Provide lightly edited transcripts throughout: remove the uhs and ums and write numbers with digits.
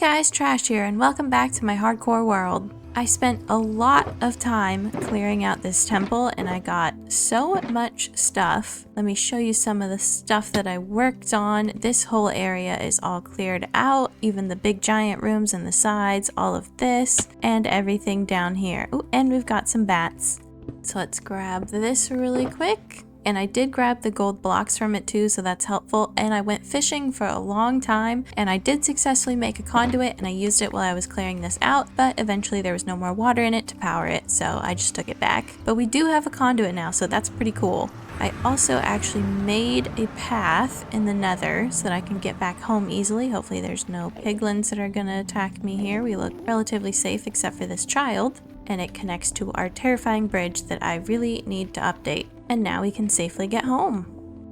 guys, Trash here, and welcome back to my hardcore world. I spent a lot of time clearing out this temple and I got so much stuff. Let me show you some of the stuff that I worked on. This whole area is all cleared out, even the big giant rooms and the sides, all of this, and everything down here. Oh, and we've got some bats. So let's grab this really quick. And I did grab the gold blocks from it too, so that's helpful. And I went fishing for a long time, and I did successfully make a conduit, and I used it while I was clearing this out, but eventually there was no more water in it to power it, so I just took it back. But we do have a conduit now, so that's pretty cool. I also actually made a path in the nether so that I can get back home easily. Hopefully there's no piglins that are gonna attack me here. We look relatively safe except for this child. And it connects to our terrifying bridge that I really need to update. And now we can safely get home.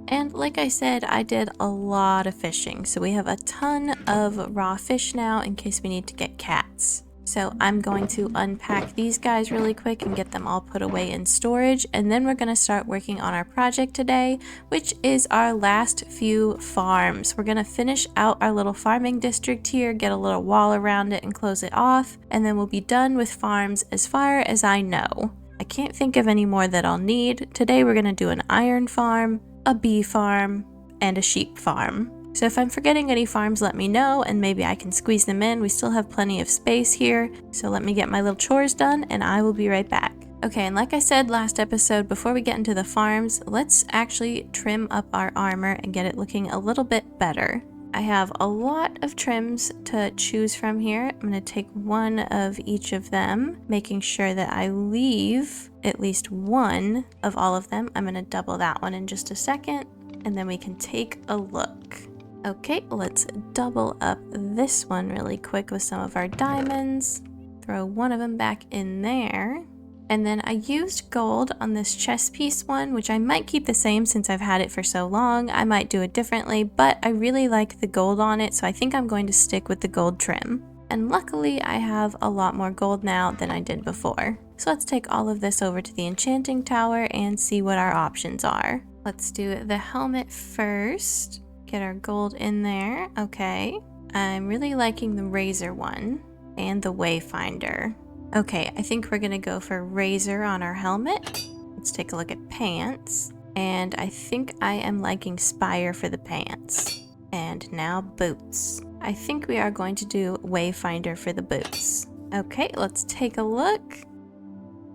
And like I said, I did a lot of fishing. So we have a ton of raw fish now in case we need to get cats. So I'm going to unpack these guys really quick and get them all put away in storage. And then we're going to start working on our project today, which is our last few farms. We're going to finish out our little farming district here, get a little wall around it and close it off. And then we'll be done with farms as far as I know. I can't think of any more that I'll need. Today we're going to do an iron farm, a bee farm, and a sheep farm. So if I'm forgetting any farms, let me know and maybe I can squeeze them in. We still have plenty of space here. So let me get my little chores done and I will be right back. Okay, and like I said last episode, before we get into the farms, let's actually trim up our armor and get it looking a little bit better. I have a lot of trims to choose from here. I'm going to take one of each of them, making sure that I leave at least one of all of them. I'm going to double that one in just a second, and then we can take a look. Okay, let's double up this one really quick with some of our diamonds. Throw one of them back in there. And then I used gold on this chest piece one, which I might keep the same since I've had it for so long. I might do it differently, but I really like the gold on it, so I think I'm going to stick with the gold trim. And luckily, I have a lot more gold now than I did before. So let's take all of this over to the enchanting tower and see what our options are. Let's do the helmet first. Get our gold in there. Okay. I'm really liking the razor one and the wayfinder. Okay, I think we're gonna go for razor on our helmet. Let's take a look at pants. And I think I am liking spire for the pants. And now boots. I think we are going to do wayfinder for the boots. Okay, let's take a look.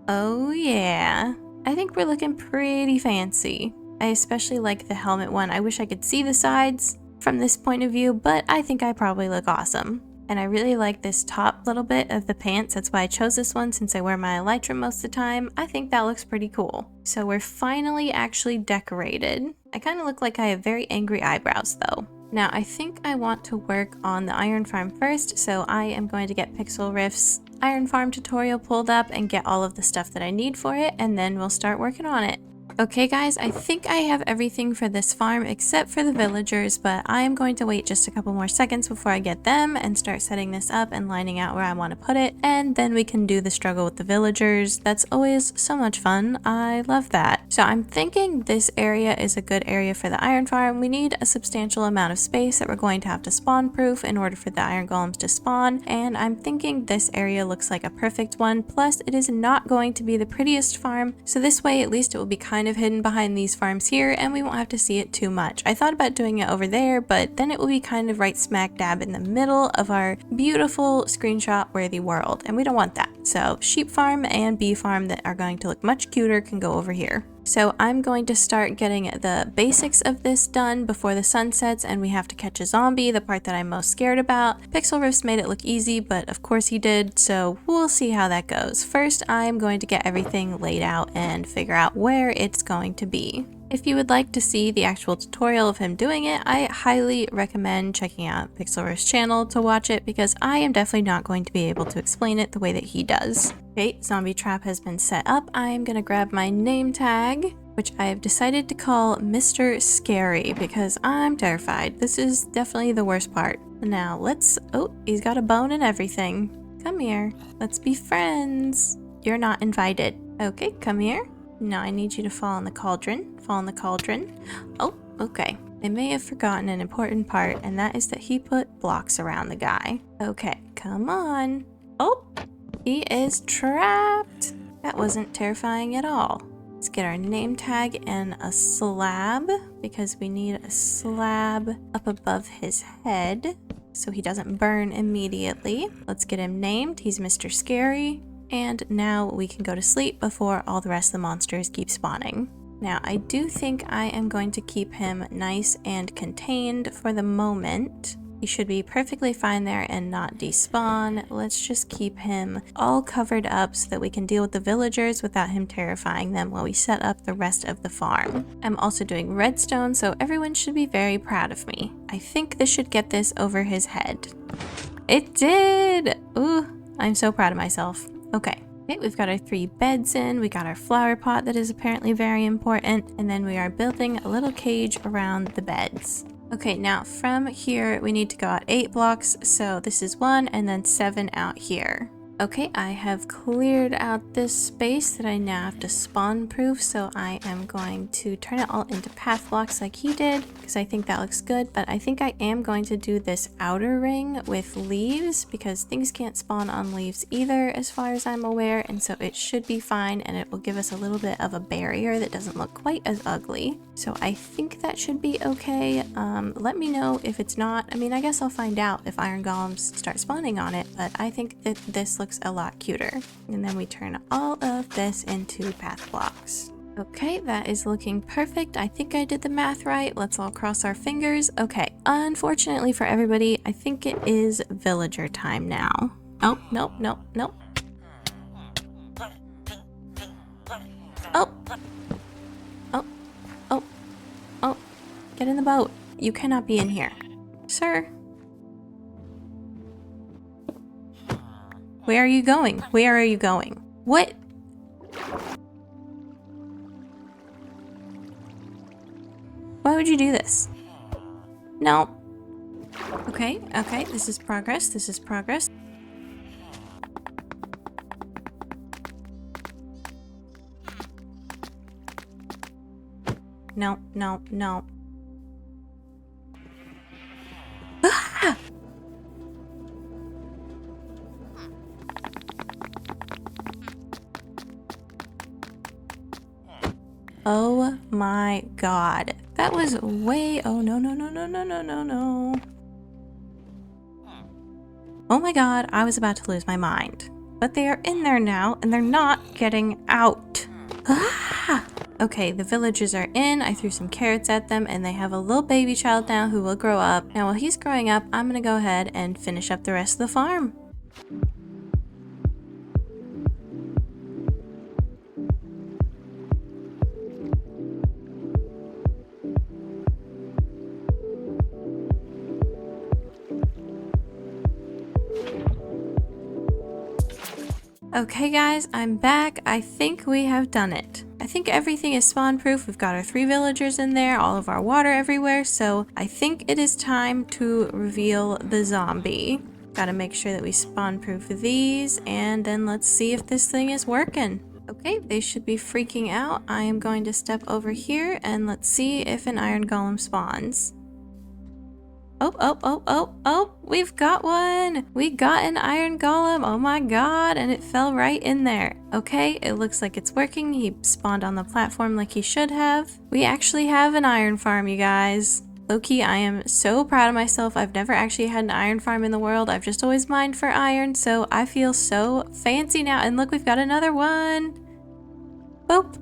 Oh yeah. I think we're looking pretty fancy. I especially like the helmet one. I wish I could see the sides from this point of view, but I think I probably look awesome. And I really like this top little bit of the pants. That's why I chose this one since I wear my elytra most of the time. I think that looks pretty cool. So we're finally actually decorated. I kind of look like I have very angry eyebrows though. Now I think I want to work on the iron farm first, so I am going to get Pixel Rift's iron farm tutorial pulled up and get all of the stuff that I need for it, and then we'll start working on it. Okay guys, I think I have everything for this farm except for the villagers, but I am going to wait just a couple more seconds before I get them and start setting this up and lining out where I want to put it, and then we can do the struggle with the villagers. That's always so much fun. I love that. So I'm thinking this area is a good area for the iron farm. We need a substantial amount of space that we're going to have to spawn proof in order for the iron golems to spawn, and I'm thinking this area looks like a perfect one. Plus it is not going to be the prettiest farm, so this way at least it will be kind of hidden behind these farms here and we won't have to see it too much. I thought about doing it over there, but then it will be kind of right smack dab in the middle of our beautiful screenshot worthy world, and we don't want that. So sheep farm and bee farm that are going to look much cuter can go over here. So I'm going to start getting the basics of this done before the sun sets and we have to catch a zombie, the part that I'm most scared about. Pixel Rift made it look easy, but of course he did, so we'll see how that goes. First, I'm going to get everything laid out and figure out where it's going to be. If you would like to see the actual tutorial of him doing it, I highly recommend checking out Pixel Rift's channel to watch it because I am definitely not going to be able to explain it the way that he does. Okay, zombie trap has been set up. I'm gonna grab my name tag, which I have decided to call Mr. Scary because I'm terrified. This is definitely the worst part. Now let's, oh, he's got a bone and everything. Come here, let's be friends. You're not invited. Okay, come here. Now I need you to fall in the cauldron. Fall in the cauldron. Oh, okay. I may have forgotten an important part, and that is that he put blocks around the guy. Okay, come on. Oh, he is trapped. That wasn't terrifying at all. Let's get our name tag and a slab, because we need a slab up above his head so he doesn't burn immediately. Let's get him named. He's Mr. Scary. And now we can go to sleep before all the rest of the monsters keep spawning. Now, I do think I am going to keep him nice and contained for the moment. He should be perfectly fine there and not despawn. Let's just keep him all covered up so that we can deal with the villagers without him terrifying them while we set up the rest of the farm. I'm also doing redstone, so everyone should be very proud of me. I think this should get this over his head. It did! Ooh, I'm so proud of myself. Okay, we've got our 3 beds in, we got our flower pot that is apparently very important, and then we are building a little cage around the beds. Okay, now from here we need to go out 8 blocks, so this is 1 and then 7 out here. Okay, I have cleared out this space that I now have to spawn proof, so I am going to turn it all into path blocks like he did, because I think that looks good, but I think I am going to do this outer ring with leaves, because things can't spawn on leaves either as far as I'm aware, and so it should be fine, and it will give us a little bit of a barrier that doesn't look quite as ugly. So I think that should be okay. Let me know if it's not. I mean, I guess I'll find out if iron golems start spawning on it, but I think that this looks a lot cuter. And then we turn all of this into path blocks. Okay, that is looking perfect. I think I did the math right. Let's all cross our fingers. Okay, unfortunately for everybody, I think it is villager time now. Oh, nope, nope, nope. Oh! Oh! Oh! Oh! Get in the boat. You cannot be in here. Sir? Where are you going? Where are you going? What? Why would you do this? No. Okay, okay, this is progress, this is progress. No, no, no. Ah! Oh my god. That was way... Oh, no, no, no, no, no, no, no, no. Oh my god, I was about to lose my mind. But they are in there now, and they're not getting out. Ah! Okay, the villagers are in. I threw some carrots at them, and they have a little baby child now who will grow up. Now, while he's growing up, I'm gonna go ahead and finish up the rest of the farm. Okay guys, I'm back. I think we have done it. I think everything is spawn proof. We've got our 3 villagers in there, all of our water everywhere, so I think it is time to reveal the zombie. Gotta make sure that we spawn proof these, and then let's see if this thing is working. Okay, they should be freaking out. I am going to step over here and let's see if an iron golem spawns. Oh, oh, oh, oh, oh, we've got one! We got an iron golem, oh my god, and it fell right in there. Okay, it looks like it's working. He spawned on the platform like he should have. We actually have an iron farm, you guys. Low-key, I am so proud of myself. I've never actually had an iron farm in the world. I've just always mined for iron, so I feel so fancy now. And look, we've got another one! Boop!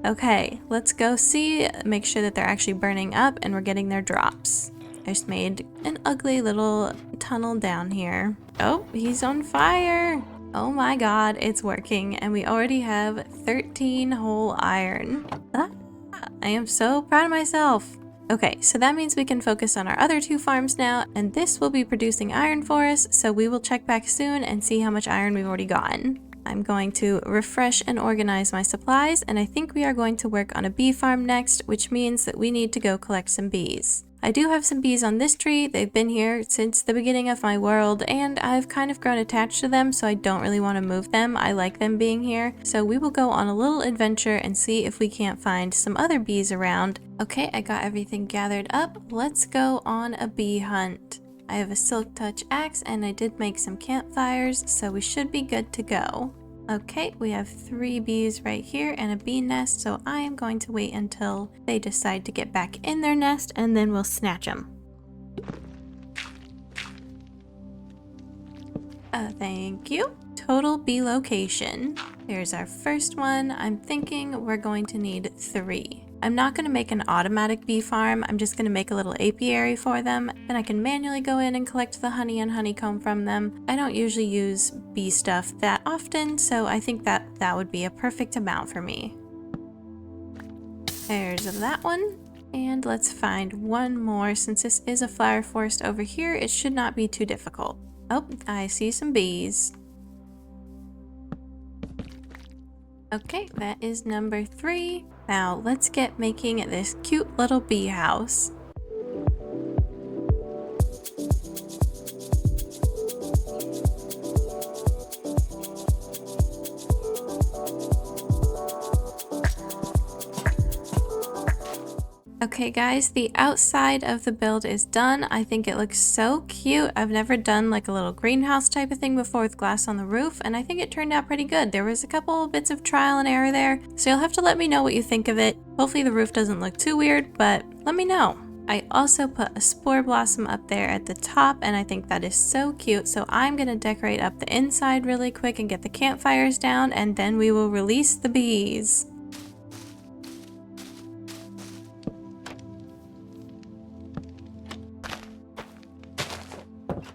Okay, let's go see, make sure that they're actually burning up and we're getting their drops. I just made an ugly little tunnel down here. Oh, he's on fire! Oh my god, it's working, and we already have 13 whole iron. Ah, I am so proud of myself. Okay, so that means we can focus on our other 2 farms now, and this will be producing iron for us, so we will check back soon and see how much iron we've already gotten. I'm going to refresh and organize my supplies, and I think we are going to work on a bee farm next, which means that we need to go collect some bees. I do have some bees on this tree. They've been here since the beginning of my world, and I've kind of grown attached to them, so I don't really want to move them. I like them being here. So we will go on a little adventure and see if we can't find some other bees around. Okay, I got everything gathered up. Let's go on a bee hunt. I have a silk touch axe and I did make some campfires, so we should be good to go. Okay, we have 3 bees right here and a bee nest, so I am going to wait until they decide to get back in their nest and then we'll snatch them. Thank you. Total bee location. There's our first one. I'm thinking we're going to need 3. I'm not going to make an automatic bee farm. I'm just going to make a little apiary for them. Then I can manually go in and collect the honey and honeycomb from them. I don't usually use bee stuff that often, so I think that would be a perfect amount for me. There's that one. And let's find one more. Since this is a flower forest over here, it should not be too difficult. Oh, I see some bees. Okay, that is number 3. Now let's get making this cute little bee house. Okay guys, the outside of the build is done. I think it looks so cute. I've never done like a little greenhouse type of thing before with glass on the roof, and I think it turned out pretty good. There was a couple bits of trial and error there, so you'll have to let me know what you think of it. Hopefully the roof doesn't look too weird, but let me know. I also put a spore blossom up there at the top, and I think that is so cute, so I'm going to decorate up the inside really quick and get the campfires down, and then we will release the bees.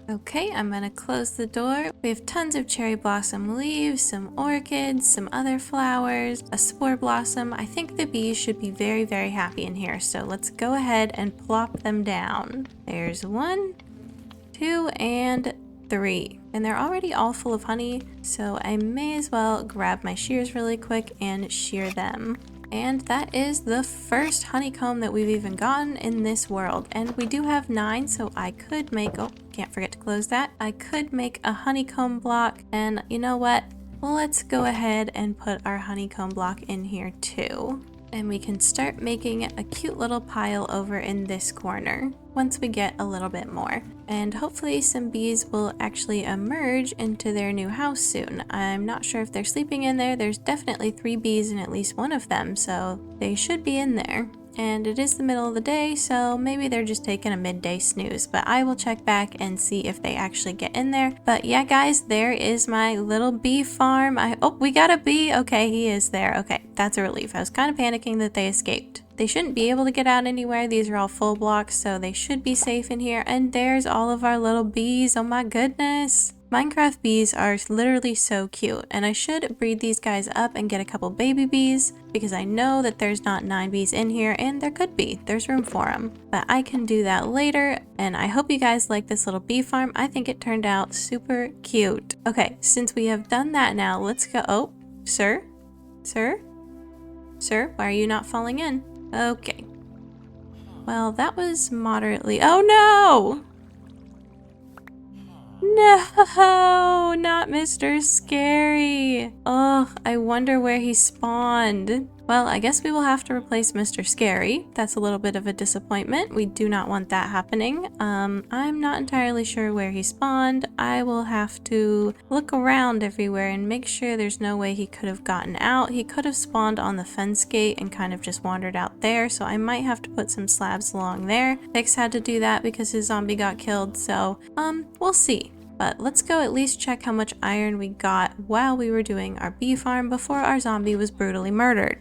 Okay, I'm gonna close the door. We have tons of cherry blossom leaves, some orchids, some other flowers, a spore blossom. I think the bees should be very, very happy in here. So let's go ahead and plop them down. There's 1, 2, and 3. And they're already all full of honey, so I may as well grab my shears really quick and shear them. And that is the first honeycomb that we've even gotten in this world. And we do have 9, so I could make, oh, can't forget to close that. I could make a honeycomb block, and you know what? Let's go ahead and put our honeycomb block in here too. And we can start making a cute little pile over in this corner once we get a little bit more. And hopefully some bees will actually emerge into their new house soon. I'm not sure if they're sleeping in there. There's definitely 3 bees in at least one of them, so they should be in there. And it is the middle of the day, so maybe they're just taking a midday snooze, but I will check back and see if they actually get in there. But yeah guys, there is my little bee farm. Oh, we got a bee. Okay, he is there. Okay, that's a relief. I was kind of panicking that they escaped. They shouldn't be able to get out anywhere. These are all full blocks, so they should be safe in here. And there's all of our little bees. Oh my goodness. Minecraft bees are literally so cute, and I should breed these guys up and get a couple baby bees because I know that there's not 9 bees in here, and there could be. There's room for them, but I can do that later. And I hope you guys like this little bee farm. I think it turned out super cute. Okay, since we have done that now, let's go. Oh, sir, why are you not falling in? Okay. Well, that was moderately. Oh no! No, not Mr. Scary. Oh, I wonder where he spawned. Well, I guess we will have to replace Mr. Scary. That's a little bit of a disappointment. We do not want that happening. I'm not entirely sure where he spawned. I will have to look around everywhere and make sure there's no way he could have gotten out. He could have spawned on the fence gate and kind of just wandered out there, so I might have to put some slabs along there. Vix had to do that because his zombie got killed, so we'll see. But let's go at least check how much iron we got while we were doing our bee farm before our zombie was brutally murdered.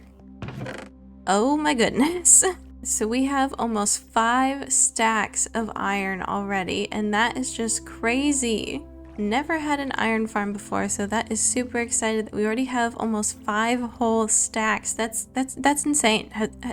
Oh my goodness. So we have almost 5 stacks of iron already, and that is just crazy. Never had an iron farm before, so that is super excited that we already have almost 5 whole stacks. That's insane.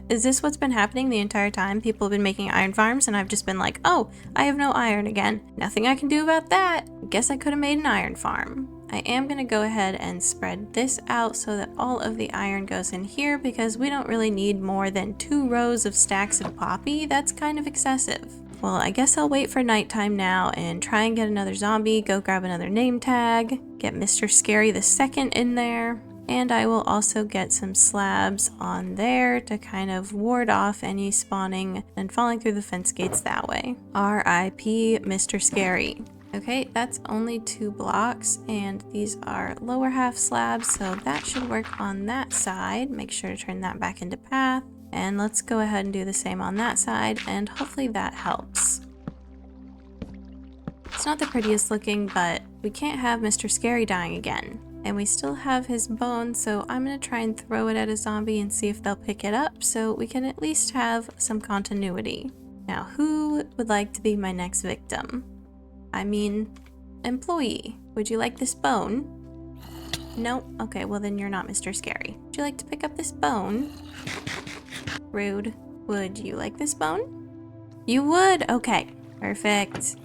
Is this what's been happening the entire time? People have been making iron farms and I've just been like, oh, I have no iron again. Nothing I can do about that. Guess I could have made an iron farm. I am going to go ahead and spread this out so that all of the iron goes in here because we don't really need more than 2 rows of stacks of poppy. That's kind of excessive. Well, I guess I'll wait for nighttime now and try and get another zombie, go grab another name tag, get Mr. Scary the Second in there, and I will also get some slabs on there to kind of ward off any spawning and falling through the fence gates that way. R.I.P. Mr. Scary. Okay, that's only 2 blocks, and these are lower half slabs, so that should work on that side. Make sure to turn that back into path. And let's go ahead and do the same on that side, and hopefully that helps. It's not the prettiest looking, but we can't have Mr. Scary dying again. And we still have his bone, so I'm going to try and throw it at a zombie and see if they'll pick it up so we can at least have some continuity. Now, who would like to be my next victim? I mean, employee. Would you like this bone? No? Okay, well then you're not Mr. Scary. Would you like to pick up this bone? Rude. Would you like this bone? You would? Okay. Perfect.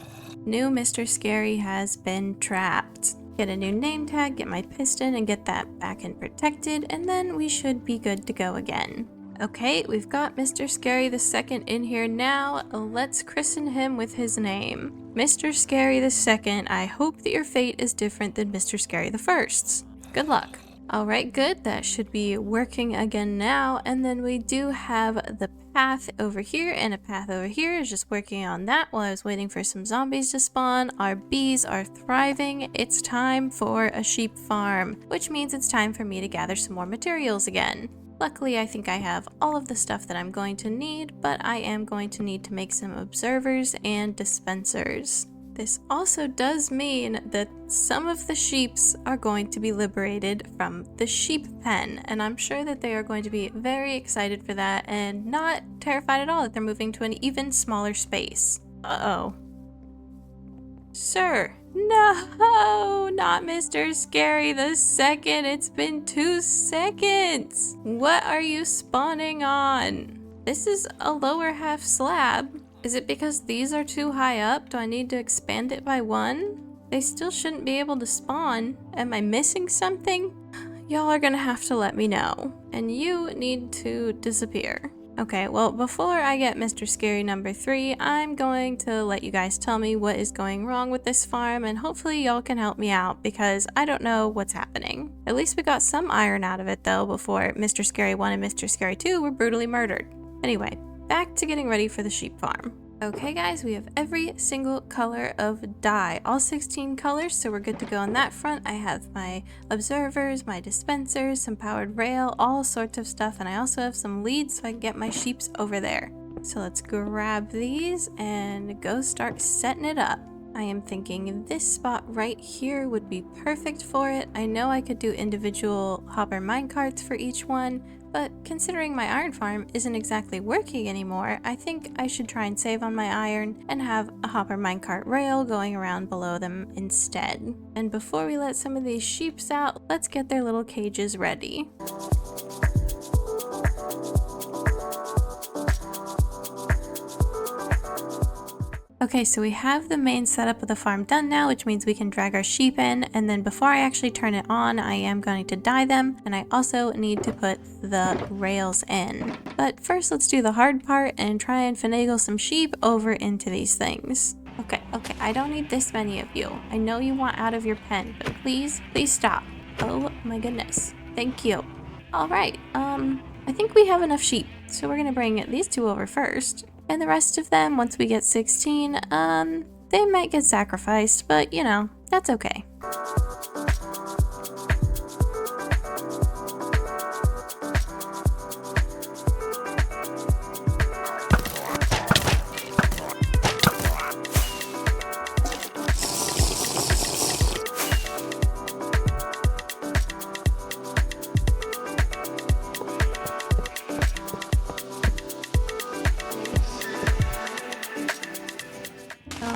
New Mr. Scary has been trapped. Get a new name tag, get my piston, and get that back and protected, and then we should be good to go again. Okay, we've got Mr. Scary the Second in here now. Let's christen him with his name. Mr. Scary the Second, I hope that your fate is different than Mr. Scary the First's. Good luck. Alright, good. That should be working again now. And then we do have the path over here and a path over here. Just working on that while I was waiting for some zombies to spawn. Our bees are thriving. It's time for a sheep farm, which means it's time for me to gather some more materials again. Luckily, I think I have all of the stuff that I'm going to need, but I am going to need to make some observers and dispensers. This also does mean that some of the sheeps are going to be liberated from the sheep pen, and I'm sure that they are going to be very excited for that and not terrified at all that they're moving to an even smaller space. Uh-oh. Sir, no, not Mr. Scary the Second. It's been 2 seconds. What are you spawning on? This is a lower half slab. Is it because these are too high up? Do I need to expand it by 1? They still shouldn't be able to spawn. Am I missing something? Y'all are gonna have to let me know. And you need to disappear. Okay, well, before I get Mr. Scary number 3, I'm going to let you guys tell me what is going wrong with this farm, and hopefully y'all can help me out because I don't know what's happening. At least we got some iron out of it though before Mr. Scary 1 and Mr. Scary 2 were brutally murdered. Anyway, back to getting ready for the sheep farm. Okay guys, we have every single color of dye, all 16 colors, so we're good to go on that front. I have my observers, my dispensers, some powered rail, all sorts of stuff, and I also have some leads so I can get my sheeps over there. So let's grab these and go start setting it up. I am thinking this spot right here would be perfect for it. I know I could do individual hopper minecarts for each one, but considering my iron farm isn't exactly working anymore, I think I should try and save on my iron and have a hopper minecart rail going around below them instead. And before we let some of these sheeps out, let's get their little cages ready. Okay, so we have the main setup of the farm done now, which means we can drag our sheep in, and then before I actually turn it on, I am going to dye them, and I also need to put the rails in. But first, let's do the hard part and try and finagle some sheep over into these things. Okay, I don't need this many of you. I know you want out of your pen, but please stop. Oh my goodness. Thank you. Alright, I think we have enough sheep, so we're gonna bring these 2 over first. And the rest of them, once we get 16, they might get sacrificed, but you know, that's okay.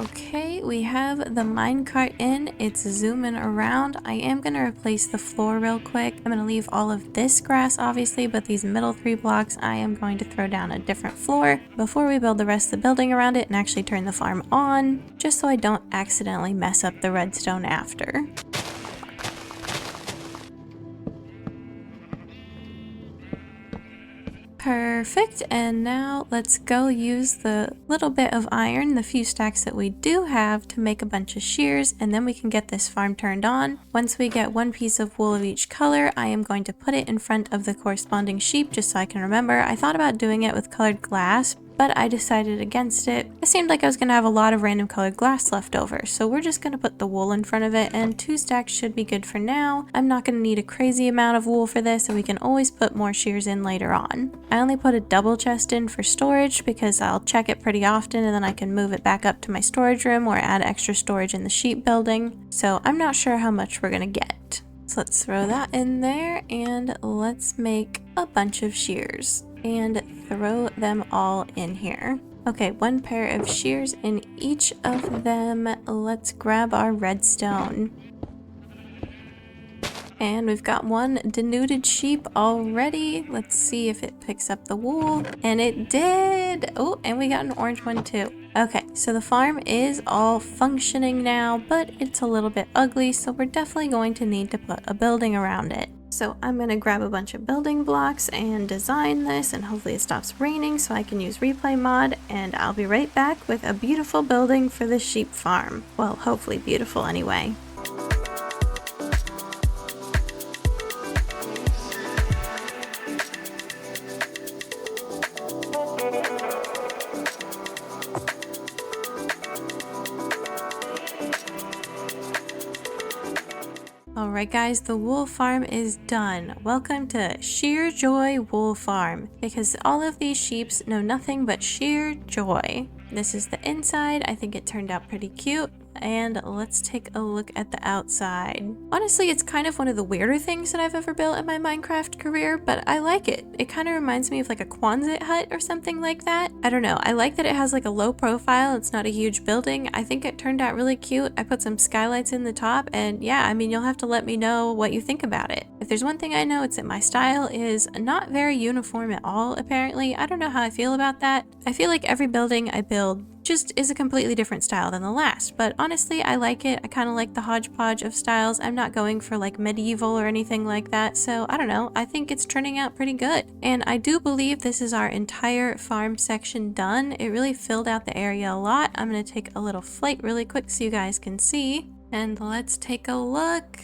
Okay, we have the minecart in. It's zooming around. I am going to replace the floor real quick. I'm going to leave all of this grass, obviously, but these middle 3 blocks, I am going to throw down a different floor before we build the rest of the building around it and actually turn the farm on, just so I don't accidentally mess up the redstone after. Perfect, and now let's go use the little bit of iron, the few stacks that we do have, to make a bunch of shears, and then we can get this farm turned on. Once we get one piece of wool of each color, I am going to put it in front of the corresponding sheep just so I can remember. I thought about doing it with colored glass, but I decided against it. It seemed like I was going to have a lot of random colored glass left over, so we're just going to put the wool in front of it, and 2 stacks should be good for now. I'm not going to need a crazy amount of wool for this, and we can always put more shears in later on. I only put a double chest in for storage because I'll check it pretty often and then I can move it back up to my storage room or add extra storage in the sheep building, so I'm not sure how much we're going to get. So let's throw that in there, and let's make a bunch of shears and throw them all in here. Okay, 1 pair of shears in each of them. Let's grab our redstone. And we've got 1 denuded sheep already. Let's see if it picks up the wool. And it did! Oh, and we got an orange one too. Okay, so the farm is all functioning now, but it's a little bit ugly, so we're definitely going to need to put a building around it. So I'm going to grab a bunch of building blocks and design this, and hopefully it stops raining so I can use replay mod, and I'll be right back with a beautiful building for the sheep farm. Well, hopefully beautiful anyway. Alright guys, the wool farm is done. Welcome to Sheer Joy Wool Farm, because all of these sheeps know nothing but sheer joy. This is the inside. I think it turned out pretty cute. And let's take a look at the outside. Honestly, it's kind of one of the weirder things that I've ever built in my Minecraft career, but I like it. It kind of reminds me of like a Quonset hut or something like that. I don't know. I like that it has like a low profile. It's not a huge building. I think it turned out really cute. I put some skylights in the top, and yeah, I mean, you'll have to let me know what you think about it. If there's one thing I know, it's that my style is not very uniform at all, apparently. I don't know how I feel about that. I feel like every building I build just is a completely different style than the last, but honestly I like it. I kind of like the hodgepodge of styles. I'm not going for like medieval or anything like that, so I don't know, I think it's turning out pretty good. And I do believe this is our entire farm section done. It really filled out the area a lot. I'm going to take a little flight really quick so you guys can see, and let's take a look.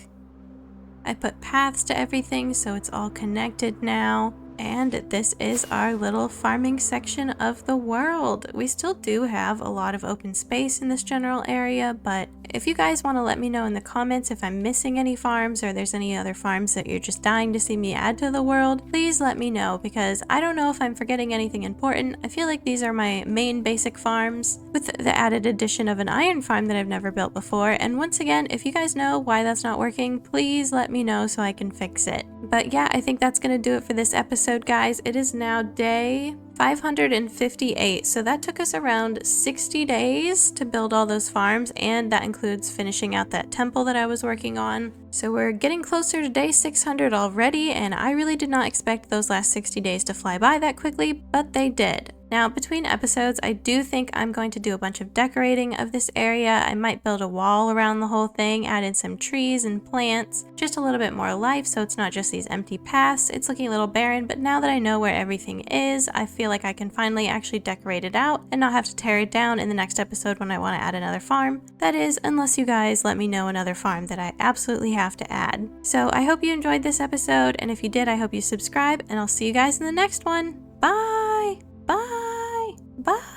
I put paths to everything so it's all connected now. And this is our little farming section of the world. We still do have a lot of open space in this general area, but if you guys want to let me know in the comments if I'm missing any farms or there's any other farms that you're just dying to see me add to the world, please let me know, because I don't know if I'm forgetting anything important. I feel like these are my main basic farms, with the added addition of an iron farm that I've never built before. And once again, if you guys know why that's not working, please let me know so I can fix it. But yeah, I think that's going to do it for this episode, guys. It is now day 558, so that took us around 60 days to build all those farms, and that includes finishing out that temple that I was working on. So we're getting closer to day 600 already, and I really did not expect those last 60 days to fly by that quickly, but they did. Now, between episodes, I do think I'm going to do a bunch of decorating of this area. I might build a wall around the whole thing, add in some trees and plants, just a little bit more life so it's not just these empty paths. It's looking a little barren, but now that I know where everything is, I feel like I can finally actually decorate it out and not have to tear it down in the next episode when I want to add another farm. That is, unless you guys let me know another farm that I absolutely have to add. So I hope you enjoyed this episode, and if you did, I hope you subscribe, and I'll see you guys in the next one. Bye! Bye! Bye!